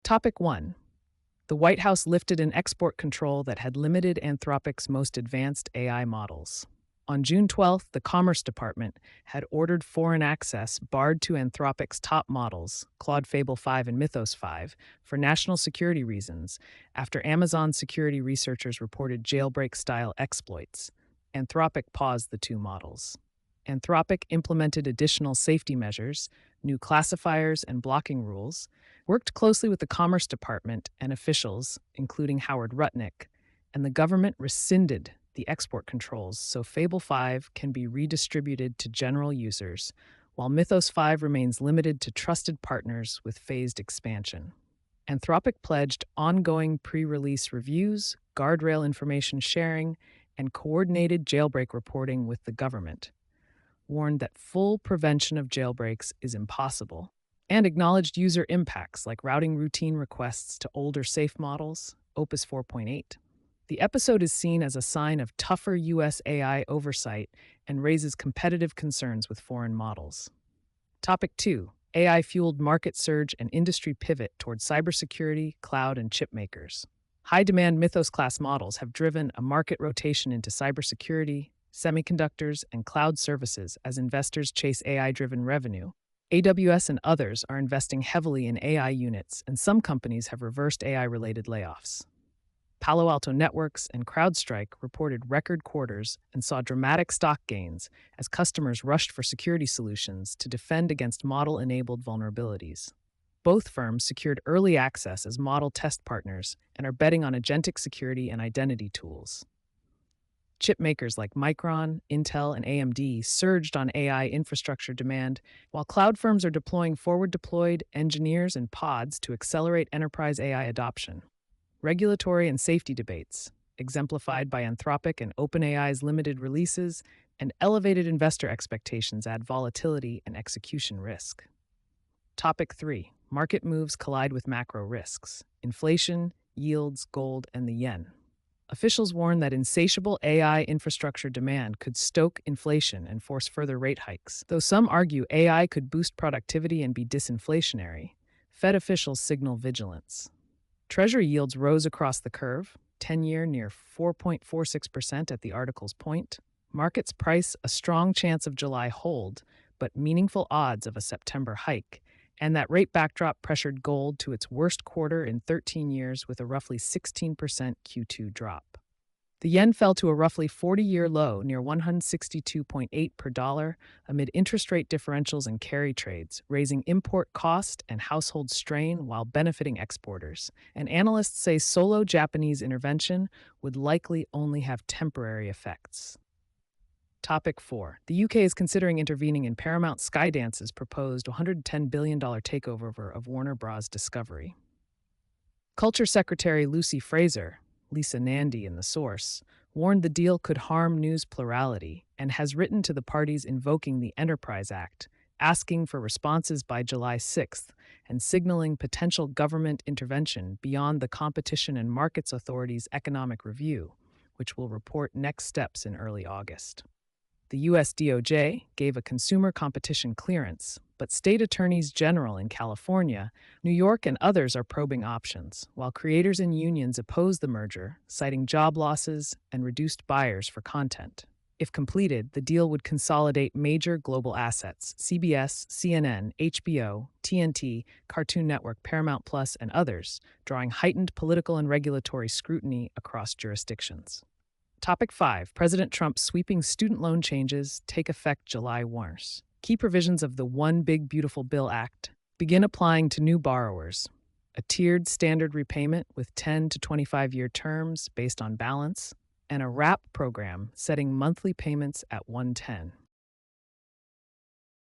Topic 1. The White House lifted an export control that had limited Anthropic's most advanced AI models. On June 12th, the Commerce Department had ordered foreign access barred to Anthropic's top models, Claude Fable 5 and Mythos 5, for national security reasons, after Amazon security researchers reported jailbreak-style exploits. Anthropic paused the two models. Anthropic implemented additional safety measures, new classifiers and blocking rules, worked closely with the Commerce Department and officials, including Howard Rutnick, and the government rescinded the export controls so Fable 5 can be redistributed to general users, while Mythos 5 remains limited to trusted partners with phased expansion. Anthropic pledged ongoing pre-release reviews, guardrail information sharing, and coordinated jailbreak reporting with the government, warned that full prevention of jailbreaks is impossible, and acknowledged user impacts like routing routine requests to older safe models, Opus 4.8. The episode is seen as a sign of tougher U.S. AI oversight and raises competitive concerns with foreign models. Topic 2. AI-fueled market surge and industry pivot toward cybersecurity, cloud, and chip makers. High-demand Mythos-class models have driven a market rotation into cybersecurity, semiconductors, and cloud services as investors chase AI-driven revenue. AWS and others are investing heavily in AI units, and some companies have reversed AI-related layoffs. Palo Alto Networks and CrowdStrike reported record quarters and saw dramatic stock gains as customers rushed for security solutions to defend against model-enabled vulnerabilities. Both firms secured early access as model test partners and are betting on agentic security and identity tools. Chip makers like Micron, Intel, and AMD surged on AI infrastructure demand, while cloud firms are deploying forward-deployed engineers and pods to accelerate enterprise AI adoption. Regulatory and safety debates, exemplified by Anthropic and OpenAI's limited releases, and elevated investor expectations add volatility and execution risk. Topic 3. Market moves collide with macro risks: inflation, yields, gold, and the yen. Officials warn that insatiable AI infrastructure demand could stoke inflation and force further rate hikes. Though some argue AI could boost productivity and be disinflationary, Fed officials signal vigilance. Treasury yields rose across the curve, 10-year near 4.46% at the article's point. Markets price a strong chance of July hold, but meaningful odds of a September hike, and that rate backdrop pressured gold to its worst quarter in 13 years with a roughly 16% Q2 drop. The yen fell to a roughly 40-year low near 162.8 per dollar amid interest rate differentials and carry trades, raising import cost and household strain while benefiting exporters. And analysts say solo Japanese intervention would likely only have temporary effects. Topic 4. The UK is considering intervening in Paramount-Skydance's proposed $110 billion takeover of Warner Bros. Discovery. Culture Secretary Lucy Fraser, Lisa Nandy in The Source, warned the deal could harm news plurality and has written to the parties invoking the Enterprise Act, asking for responses by July 6th and signaling potential government intervention beyond the Competition and Markets Authority's economic review, which will report next steps in early August. The U.S. DOJ gave a consumer competition clearance, but state attorneys general in California, New York, and others are probing options, while creators and unions oppose the merger, citing job losses and reduced buyers for content. If completed, the deal would consolidate major global assets: CBS, CNN, HBO, TNT, Cartoon Network, Paramount Plus, and others, drawing heightened political and regulatory scrutiny across jurisdictions. Topic 5. President Trump's sweeping student loan changes take effect July 1st. Key provisions of the One Big Beautiful Bill Act begin applying to new borrowers. A tiered standard repayment with 10 to 25-year terms based on balance, and a WRAP program setting monthly payments at $110.